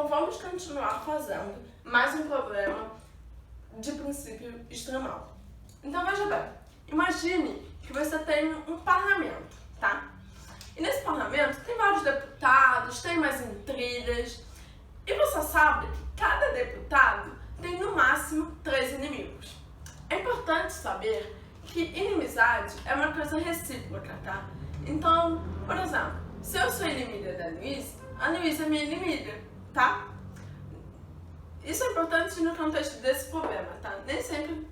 Então vamos continuar fazendo mais um problema de princípio extremal. Então veja bem, imagine que você tem um parlamento, tá? E nesse parlamento tem vários deputados, tem mais intrigas, e você sabe que cada deputado tem no máximo 3 inimigos. É importante saber que inimizade é uma coisa recíproca, tá? Então, por exemplo, se eu sou inimiga da Luísa, a Luísa é minha inimiga, tá? Isso é importante no contexto desse problema, tá? Nem sempre,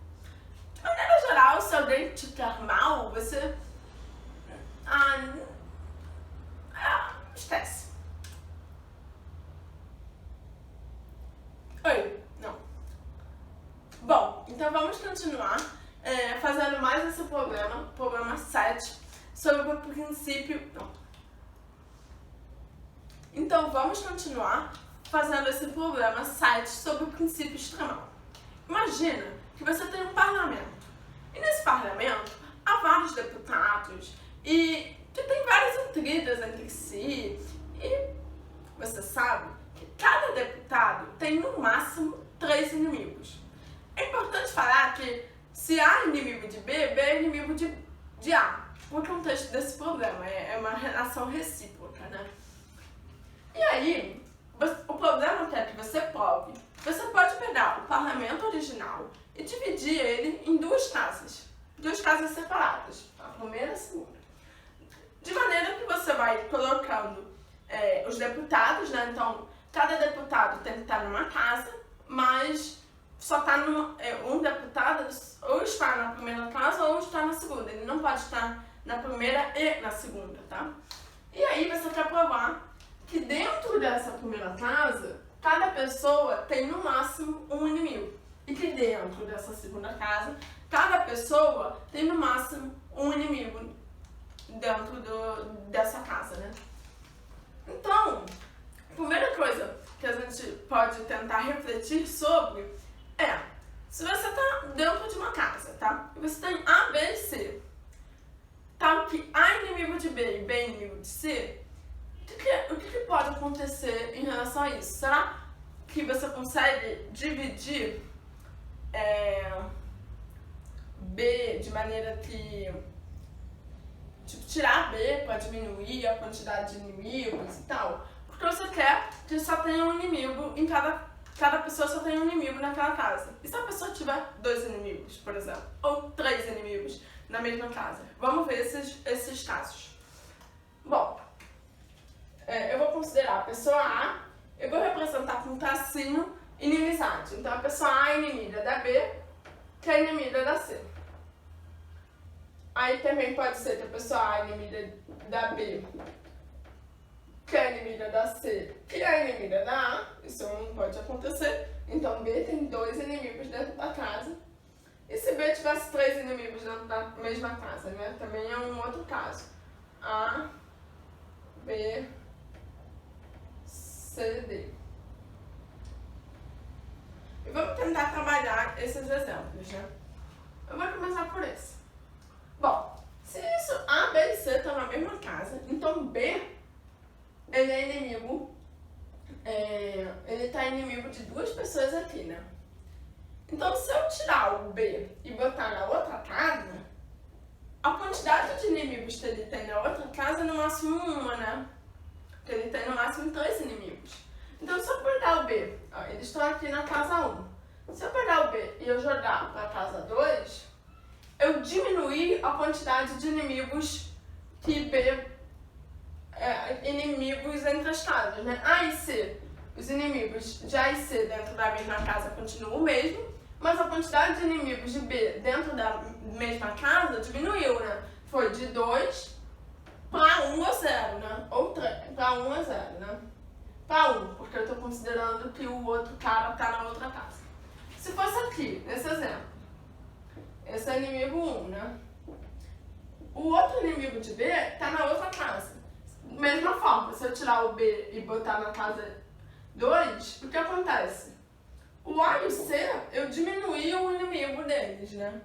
de maneira geral, se alguém te quer mal, você... esquece. Oi, não. Bom, então vamos continuar fazendo mais esse problema 7, sobre o princípio... Não. Então vamos continuar fazendo esse problema 7 sobre o princípio extremal. Imagina que você tem um parlamento, e nesse parlamento há vários deputados, e que tem várias intrigas entre si, e você sabe que cada deputado tem no máximo 3 inimigos. É importante falar que se A é inimigo de B, B é inimigo de A. O contexto desse problema é uma relação recíproca, né? E aí, o problema é que você prove. Você pode pegar o parlamento original e dividir ele em duas casas separadas, a primeira e a segunda. De maneira que você vai colocando os deputados, né? Então, cada deputado tem que estar numa casa, mas só está um deputado ou está na primeira casa ou está na segunda. Ele não pode estar na primeira e na segunda, tá? E aí você quer provar que dentro dessa primeira casa, cada pessoa tem no máximo um inimigo. E que dentro dessa segunda casa, cada pessoa tem no máximo um inimigo dentro dessa casa, né? Então, a primeira coisa que a gente pode tentar refletir sobre é, se você está dentro de uma casa, tá? E você tem A, B e C, tal que A é inimigo de B e B é inimigo de C, o que pode acontecer em relação a isso? Será que você consegue dividir B de maneira que... Tipo, tirar B para diminuir a quantidade de inimigos e tal? Porque você quer que só tenha um inimigo em cada pessoa só tenha um inimigo naquela casa. E se a pessoa tiver 2 inimigos, por exemplo, ou 3 inimigos na mesma casa? Vamos ver esses casos. Bom, eu vou considerar a pessoa A, eu vou representar com um tracinho inimizade. Então a pessoa A é inimiga da B, que é inimiga da C. Aí também pode ser que a pessoa A é inimiga da B, que é inimiga da C, que é inimiga da A. Isso não pode acontecer. Então B tem 2 inimigos dentro da casa. E se B tivesse 3 inimigos dentro da mesma casa, né? Também é um outro caso. A, B, C, D. E vamos tentar trabalhar esses exemplos, né? Eu vou começar por esse. Bom, se isso A, B e C estão na mesma casa, então B, ele é inimigo, ele está inimigo de 2 pessoas aqui, né? Então, se eu tirar o B e botar na outra casa, a quantidade de inimigos que ele tem na outra casa é no máximo 1, né? Porque ele tem no máximo 3 inimigos. Então, se eu pegar o B, ó, eles estão aqui na casa 1. Se eu pegar o B e eu jogar para a casa 2, eu diminuí a quantidade de inimigos que B... inimigos entre as casas, né? A e C, os inimigos de A e C dentro da mesma casa continuam o mesmo, mas a quantidade de inimigos de B dentro da mesma casa diminuiu, né? Foi de 2 para 1 ou 0, né? Ou para 1 ou 0, né? Para 1, porque eu estou considerando que o outro cara está na outra casa. Se fosse aqui, nesse exemplo, esse é inimigo 1, né? O outro inimigo de B está na outra casa. Mesma forma, se eu tirar o B e botar na casa 2, o que acontece? O A e o C, eu diminuí o inimigo deles, né?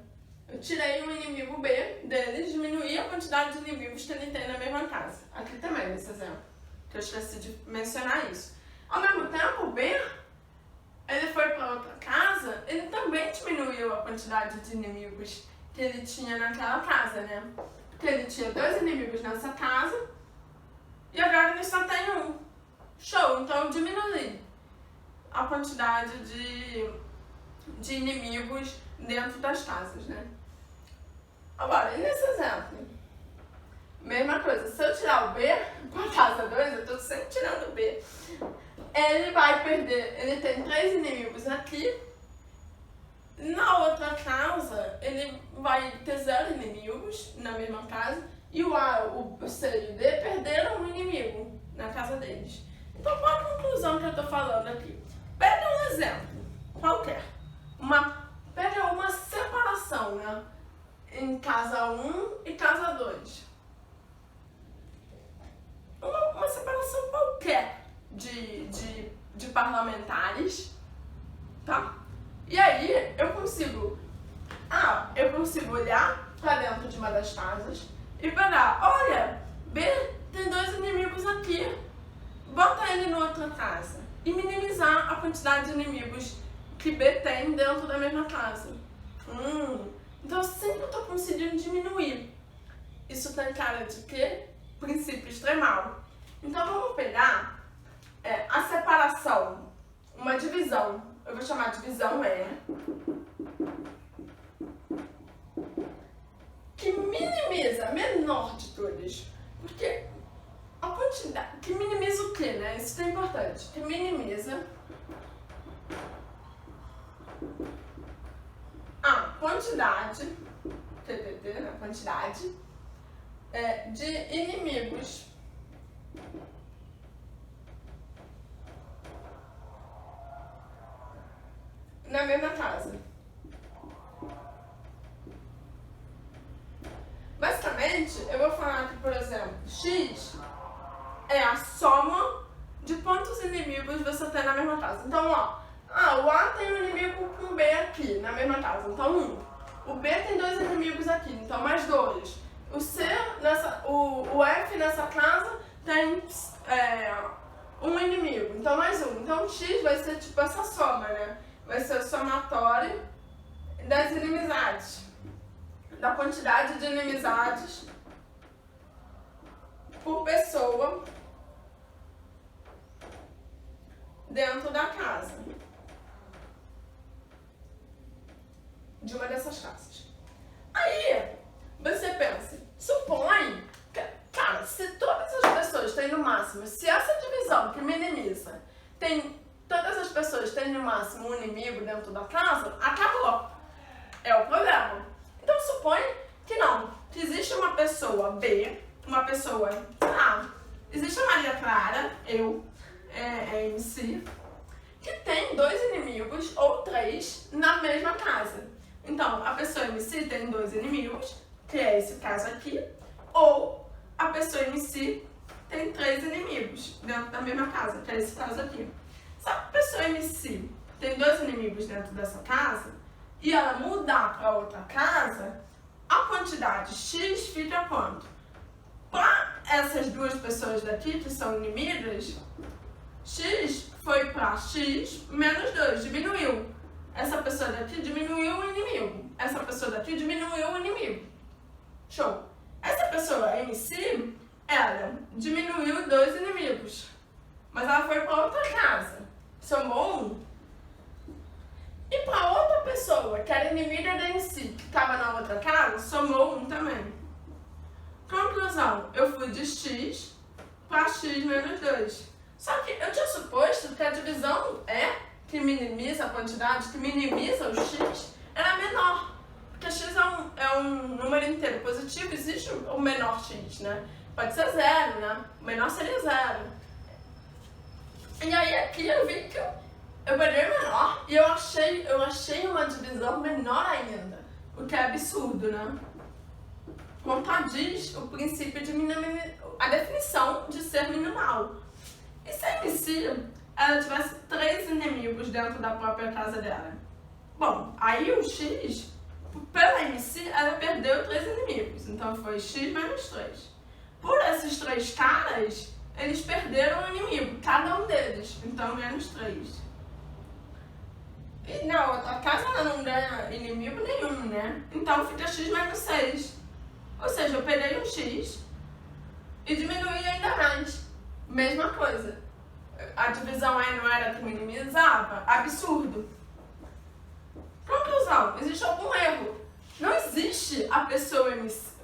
Eu tirei o inimigo B deles, diminuí a quantidade de inimigos que ele tem na mesma casa. Aqui também, nesse exemplo, que eu esqueci de mencionar isso. Ao mesmo tempo, o B, ele foi para outra casa, ele também diminuiu a quantidade de inimigos que ele tinha naquela casa, né? Porque ele tinha 2 inimigos nessa casa e agora ele só tem 1. Show! Então eu diminui a quantidade de inimigos dentro das casas, né? Agora, e nesse exemplo? Mesma coisa, se eu tirar o B com a casa 2, eu tô sempre tirando o B. Ele vai perder, ele tem 3 inimigos aqui. Na outra casa, ele vai ter 0 inimigos na mesma casa. E o A, o C e o D perderam um inimigo na casa deles. Então, qual a conclusão que eu tô falando aqui? Pega um exemplo qualquer. Pega uma separação, né? Em casa 1 e casa 2. Uma separação qualquer de parlamentares, tá? E aí eu consigo olhar para dentro de uma das casas e pegar, olha, B tem 2 inimigos aqui, bota ele em outra casa e minimizar a quantidade de inimigos que B tem dentro da mesma casa. Então eu sempre estou conseguindo diminuir. Isso tem cara de quê? Princípio extremal. Então vamos pegar a separação, uma divisão, eu vou chamar de divisão que minimiza, a menor de todas, porque a quantidade, que minimiza o quê, né? Isso é importante, que minimiza a quantidade, a quantidade de inimigos na mesma casa. Basicamente, eu vou falar que, por exemplo, X é a soma de quantos inimigos você tem na mesma casa. Então, o A tem um inimigo com o B aqui, na mesma casa, então 1. O B tem 2 inimigos aqui, então mais 2. O C, o F nessa casa tem um inimigo, então mais 1. Então X vai ser tipo essa soma, né? Vai ser o somatório das inimizades, da quantidade de inimizades por pessoa dentro da casa, de uma dessas casas. Aí, você pensa, supõe que, cara, se todas as pessoas têm no máximo, se essa divisão que minimiza todas as pessoas têm no máximo um inimigo dentro da casa, acabou. É o problema. Então supõe que não, que existe uma pessoa B, uma pessoa A, existe a Maria Clara, eu, MC, que tem 2 inimigos ou 3 na mesma casa. Então, a pessoa MC tem 2 inimigos, que é esse caso aqui, ou a pessoa MC tem 3 inimigos dentro da mesma casa, que é esse caso aqui. Se a pessoa MC tem 2 inimigos dentro dessa casa e ela mudar para outra casa, a quantidade X fica quanto? Para essas 2 pessoas daqui que são inimigas, X foi para X menos 2, diminuiu. Essa pessoa daqui diminuiu o inimigo. Essa pessoa daqui diminuiu o inimigo. Show! Essa pessoa MC, ela diminuiu 2 inimigos. Mas ela foi para outra casa. Somou 1. E para outra pessoa, que era inimiga da MC, que estava na outra casa, somou 1 também. Conclusão, eu fui de X para X menos 2. Só que eu tinha suposto que a divisão que minimiza a quantidade, que minimiza o X, era menor. Porque X é um número inteiro positivo, existe o menor X, né? Pode ser 0, né? O menor seria 0. E aí aqui eu vi que eu peguei menor e eu achei uma divisão menor ainda. O que é absurdo, né? Contradiz o princípio de a definição de ser minimal. E se a MC ela tivesse 3 inimigos dentro da própria casa dela? Bom, aí o X, pela MC, ela perdeu 3 inimigos. Então foi X menos 3. Por esses 3 caras, eles perderam um inimigo, cada um deles. Então, menos 3. E na outra casa ela não ganha inimigo nenhum, né? Então fica x menos 6. Ou seja, eu peguei um x e diminuí ainda mais. Mesma coisa. A divisão E não era que minimizava? Absurdo. Conclusão, existe algum erro. Não existe a pessoa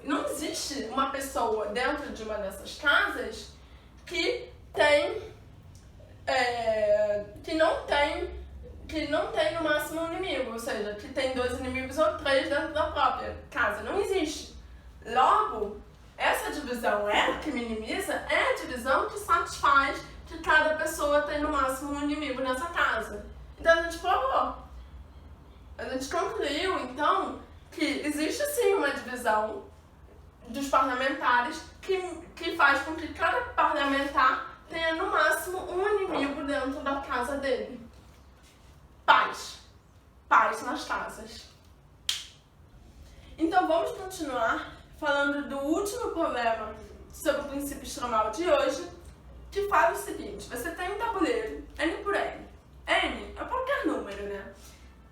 não existe uma pessoa dentro de uma dessas casas que não tem no máximo um inimigo, ou seja, que tem 2 inimigos ou 3 dentro da própria casa. Não existe. Logo, essa divisão que minimiza é a divisão que satisfaz que cada pessoa tem no máximo um inimigo nessa casa. Então a gente provou. A gente concluiu, então, que existe sim uma divisão dos parlamentares que faz com que cada parlamentar tenha no máximo um inimigo dentro da casa dele. Paz. Paz nas casas. Então vamos continuar falando do último problema sobre o princípio extremal de hoje, que fala o seguinte: você tem um tabuleiro N por N. N é qualquer número, né?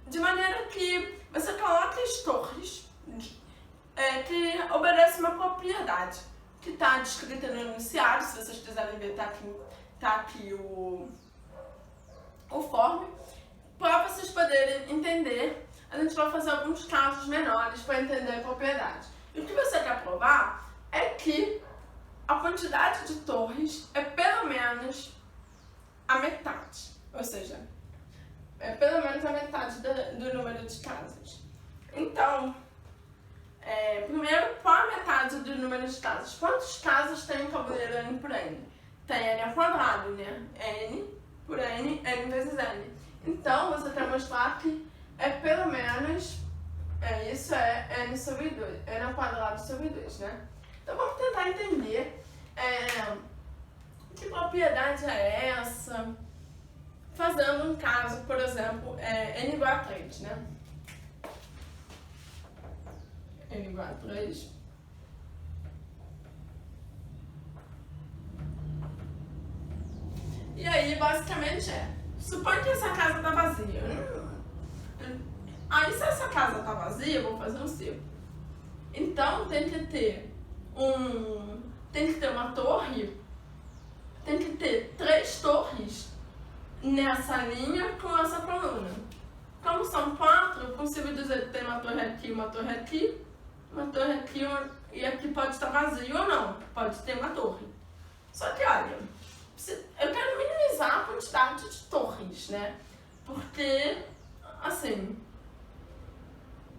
De maneira que você coloca as torres que obedecem uma propriedade que está descrita no enunciado. Se vocês quiserem ver, tá aqui o form. Para vocês poderem entender, a gente vai fazer alguns casos menores para entender a propriedade. E o que você quer provar é que a quantidade de torres é pelo menos a metade. Ou seja, é pelo menos a metade do número de casas. Então, primeiro, qual a metade do número de casas? Quantas casas tem um tabuleiro N por N? Tem N ao quadrado, né? N por N, N vezes N. Então, você quer mostrar que é pelo menos, isso é N sobre 2, N ao quadrado sobre 2, né? Então, vamos tentar entender que propriedade é essa, fazendo um caso, por exemplo, N igual a 3, né? N igual a 3. E aí, basicamente suponha que essa casa tá vazia. Aí, se essa casa tá vazia, eu vou fazer um círculo. Então, tem que ter uma torre, tem que ter 3 torres nessa linha com essa coluna. Como são 4, eu consigo dizer que tem uma torre aqui, uma torre aqui, uma torre aqui, e aqui pode estar vazio ou não, pode ter uma torre. Só que, olha, eu quero minimizar a quantidade de torres, né? Porque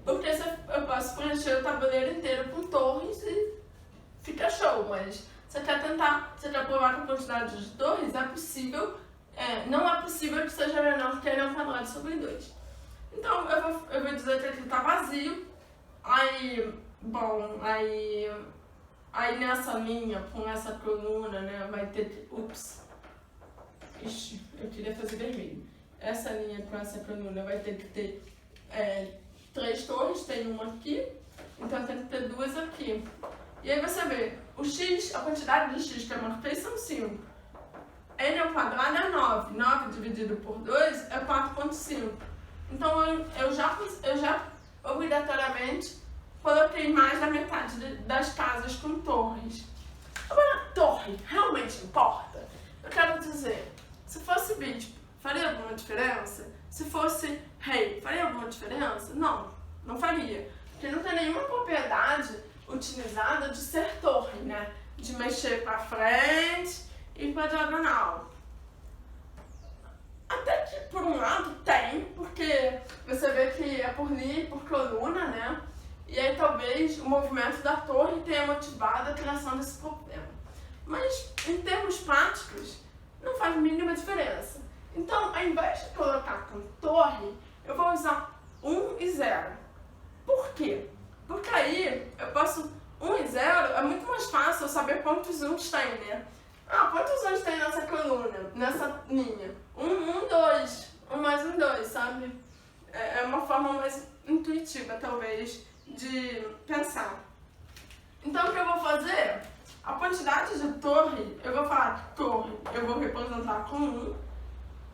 eu posso preencher o tabuleiro inteiro com torres e fica show, mas você quer provar que a quantidade de torres é possível, não é possível que seja menor que N ao quadrado sobre 2. Então, eu vou dizer que aqui está vazio, aí nessa linha, com essa coluna, né, vai ter ixi, eu queria fazer vermelho. Essa linha com essa coluna vai ter que ter 3 torres, tem uma aqui, então tem que ter 2 aqui. E aí você vê, o x, a quantidade de x que eu marquei são 5. N ao quadrado é 9. 9 dividido por 2 é 4,5. Então eu já obrigatoriamente coloquei mais da metade das casas com torres. Agora, torre realmente importa? Eu quero dizer, se fosse bispo, faria alguma diferença? Se fosse rei, faria alguma diferença? Não, não faria. Porque não tem nenhuma propriedade utilizada de ser torre, né? De mexer para frente e para diagonal. Até que, por um lado, tem, porque você vê que é por linha e por coluna, né? E aí talvez o movimento da torre tenha motivado a criação desse problema. Mas, em termos práticos, não faz mínima diferença. Então, ao invés de colocar com torre, eu vou usar 1 e 0. Por quê? Porque aí eu posso 1 e 0, é muito mais fácil eu saber quantos 1s tem, né? Quantos 1s tem nessa coluna, nessa linha? 1, 2. 1 mais 1, 2, sabe? É uma forma mais intuitiva, talvez, de pensar. Então, o que eu vou fazer A quantidade de torre, eu vou falar que torre eu vou representar com 1.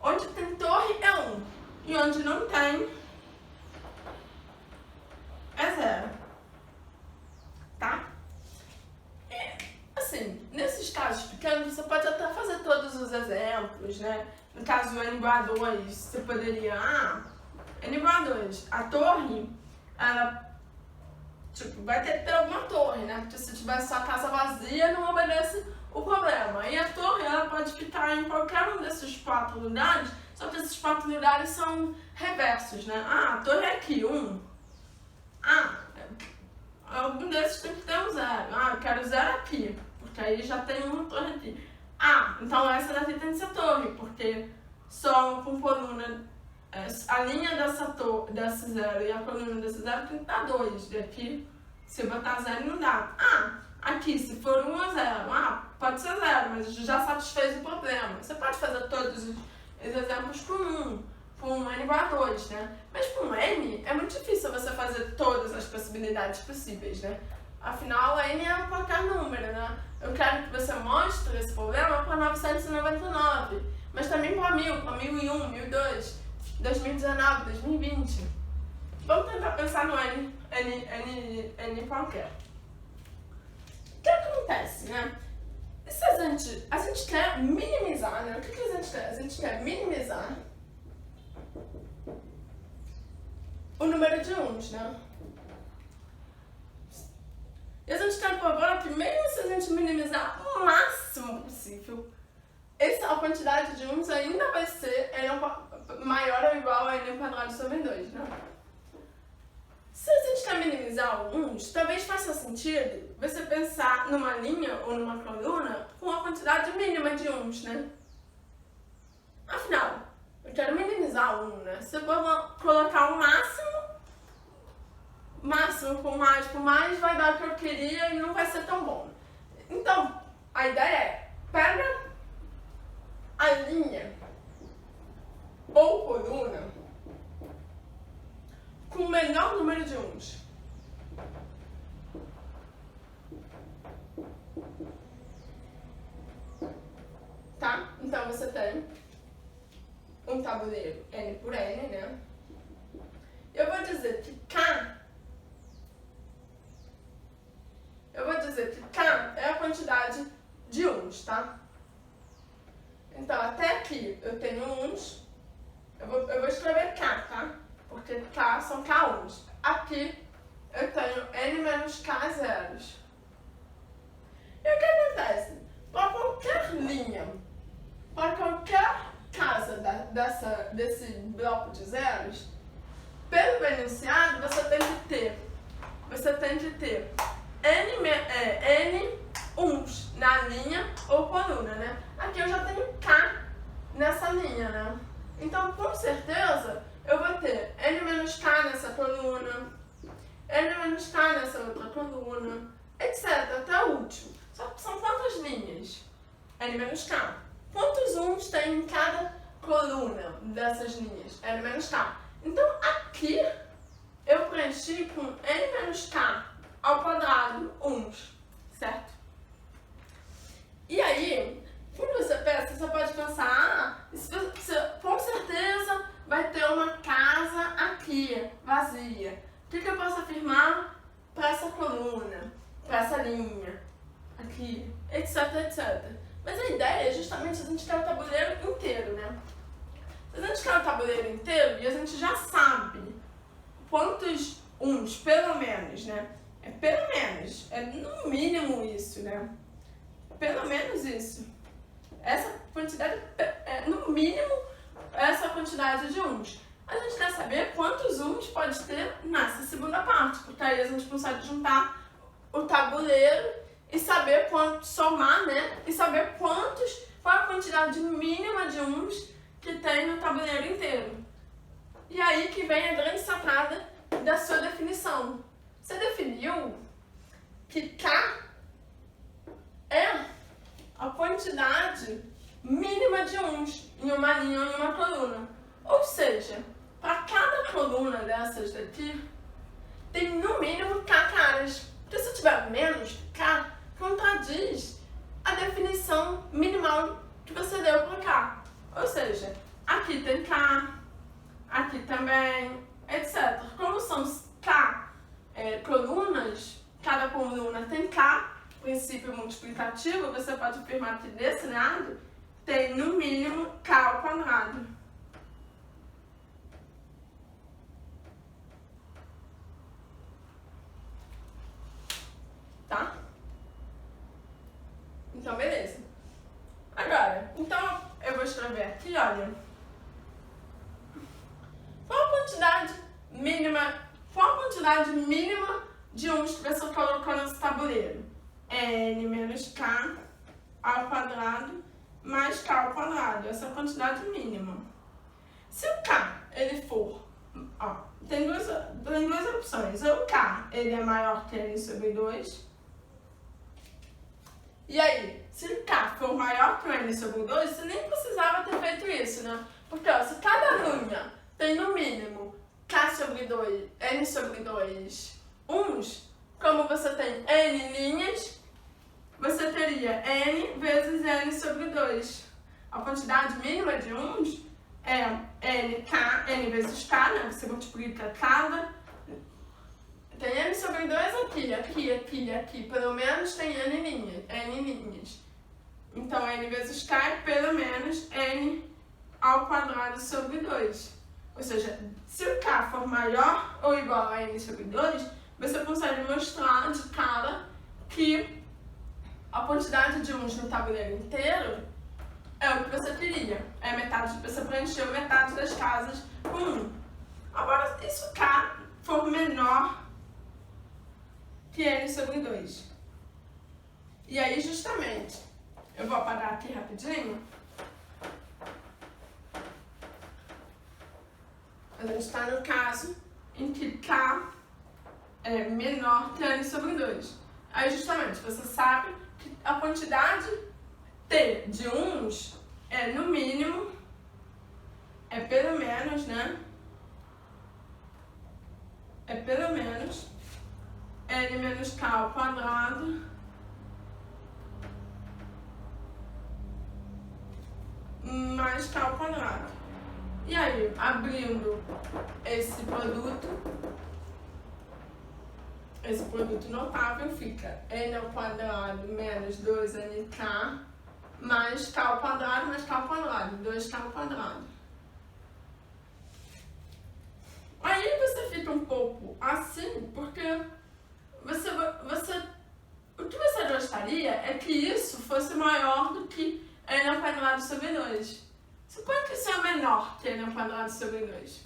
Onde tem torre é 1. E onde não tem é 0. Tá? E, assim, nesses casos pequenos, você pode até fazer todos os exemplos, né? No caso n igual a 2, você poderia... n igual a 2. A torre, ela... Tipo, vai ter que ter alguma torre, né? Porque se tiver só casa vazia, não obedece o problema. E a torre, ela pode ficar em qualquer um desses 4 lugares, só que esses 4 lugares são reversos, né? A torre é aqui, 1. Algum desses tem que ter um 0. Eu quero 0 aqui, porque aí já tem uma torre aqui. Então essa daqui tem que ser torre, porque só com coluna... A linha desse 0 e a coluna desse 0 tem que dar 2. Daqui, se eu botar 0, não dá. Aqui, se for 1 ou 0, pode ser 0, mas já satisfez o problema. Você pode fazer todos os exemplos com 1, com n igual a 2, né? Mas com n, é muito difícil você fazer todas as possibilidades possíveis, né? Afinal, n é qualquer número, né? Eu quero que você mostre esse problema para 999, mas também para 1000, para 1001, 1002. 2019, 2020. Vamos tentar pensar no N qualquer. O que acontece, né? E se a gente quer minimizar, né? O que a gente quer? A gente quer minimizar o número de 1s, né? E a gente quer provar que mesmo se a gente minimizar o máximo possível, a quantidade de 1s ainda vai ser maior ou igual a n quadrado sobre 2, né? Se a gente quer minimizar o 1s, talvez faça sentido você pensar numa linha ou numa coluna com a quantidade mínima de 1s, né? Afinal, eu quero minimizar o 1, né? Se eu colocar o máximo por mais vai dar o que eu queria e não vai ser tão bom. Então, a ideia é, pega a linha ou coluna com o menor número de 1s. Tá? Então você tem um tabuleiro n por n, né? Eu vou dizer que K é a quantidade de 1s, tá? Então, até aqui eu tenho 1s. Eu vou escrever K, tá? Porque K são K1s. Aqui eu tenho N menos K zeros. E o que acontece? Para qualquer linha, para qualquer casa desse bloco de zeros, pelo enunciado você tem que ter N 1s na linha ou coluna, né? Aqui eu já tenho K nessa linha, né? Então, com certeza, eu vou ter N menos K nessa coluna, N menos K nessa outra coluna, etc. até o último. São quantas linhas? N menos K. Quantos 1s tem em cada coluna dessas linhas? N menos K. Então, aqui, eu preenchi com N menos K ao quadrado 1s, certo? E aí, quando você pensa, você pode pensar, com certeza vai ter uma casa aqui, vazia. O que eu posso afirmar para essa coluna, para essa linha, aqui, etc, etc. Mas a ideia é justamente a gente quer o tabuleiro inteiro, né? Se a gente quer o tabuleiro inteiro, e a gente já sabe quantos 1s, pelo menos, né? Pelo menos, é no mínimo isso, né? Pelo menos isso. Essa quantidade, no mínimo, essa quantidade de 1s. A gente quer saber quantos 1s pode ter nessa segunda parte, porque aí a gente consegue juntar o tabuleiro e saber quanto somar, né? E saber qual a quantidade mínima de 1s que tem no tabuleiro inteiro. E aí que vem a grande sacada da sua definição. Você definiu que K é a quantidade mínima de 1s em uma linha ou em uma coluna. Ou seja, para cada coluna dessas daqui, tem no mínimo K caras. Porque se tiver menos K, contradiz a definição minimal que você deu para cá. Ou seja, aqui tem K, aqui também, etc. Como são K colunas, cada coluna tem K, princípio multiplicativo, você pode afirmar que desse lado tem no mínimo K ao quadrado. Tá? Então, beleza. Agora, então eu vou escrever aqui, olha. Qual a quantidade mínima de uns que você colocou nesse tabuleiro? N menos K ao quadrado mais K ao quadrado. Essa é a quantidade mínima. Se o K, ele for... Ó, tem duas opções. Ou o K, ele é maior que N sobre 2. E aí, se o K for maior que o N sobre 2, você nem precisava ter feito isso, né? Porque, ó, se cada linha tem no mínimo K sobre 2, N sobre 2 uns, como você tem N linhas, você teria N vezes N sobre 2. A quantidade mínima de uns é N vezes K, né? Você multiplica cada... Tem N sobre 2 aqui. Pelo menos tem N linhas. Então, N vezes K é pelo menos N ao quadrado sobre 2. Ou seja, se o K for maior ou igual a N sobre 2, você consegue mostrar de cara que a quantidade de uns no tabuleiro inteiro é o que você queria. É metade, você preencheu metade das casas com 1. Agora, e se o K for menor que N sobre 2? E aí, justamente, eu vou apagar aqui rapidinho. A gente está no caso em que K é menor que N sobre 2. Aí, justamente, você sabe que a quantidade T de uns é, no mínimo, é pelo menos, né? É pelo menos N menos K ao quadrado mais K ao quadrado. E aí, abrindo esse produto notável, fica N ao quadrado menos 2NK mais K ao quadrado mais K ao quadrado, 2K ao quadrado. Aí você fica um pouco assim, porque o que você gostaria é que isso fosse maior do que N ao quadrado sobre 2. Suponha que isso é menor que N ao quadrado sobre 2.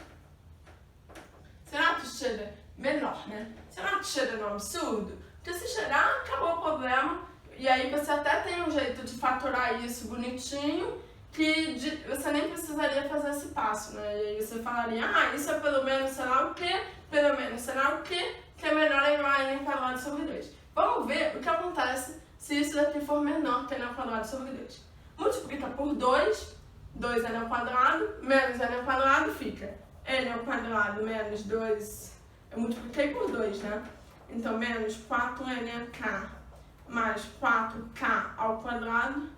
Será que chega menor, né? Será que chega no absurdo? Porque se chegar, acabou o problema. E aí você até tem um jeito de fatorar isso bonitinho, que você nem precisaria fazer esse passo, né? E aí você falaria, isso é pelo menos será o quê? Pelo menos será o quê? Que é menor ou igual a N ao quadrado sobre 2. Vamos ver o que acontece se isso daqui for menor que N ao quadrado sobre 2. Multiplica por 2, 2N ao quadrado, menos N ao quadrado, fica N ao quadrado menos 2, eu multipliquei por 2, né? Então, menos 4NK mais 4K ao quadrado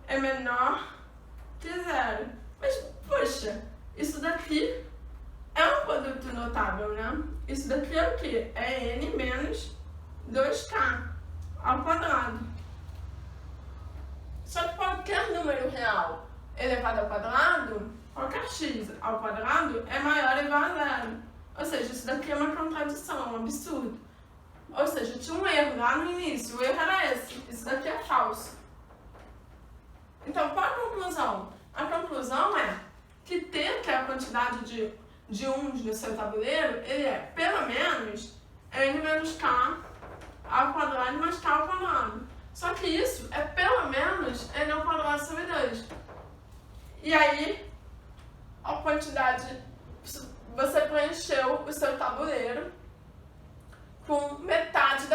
é menor que 0. Mas, poxa, isso daqui é um produto notável, né? Isso daqui é o quê? É N menos 2K ao quadrado. Só que qualquer número real elevado ao quadrado, qualquer x ao quadrado é maior ou igual a 0. Ou seja, isso daqui é uma contradição, um absurdo. Ou seja, tinha um erro lá no início, o erro era esse, isso daqui é falso. Então, qual a conclusão? A conclusão é que T, que é a quantidade de uns no seu tabuleiro, ele é pelo menos N menos K ao quadrado mais K ao quadrado. Só que isso é pelo menos N ao quadrado sobre 2. E aí, a quantidade, você preencheu o seu tabuleiro com metade da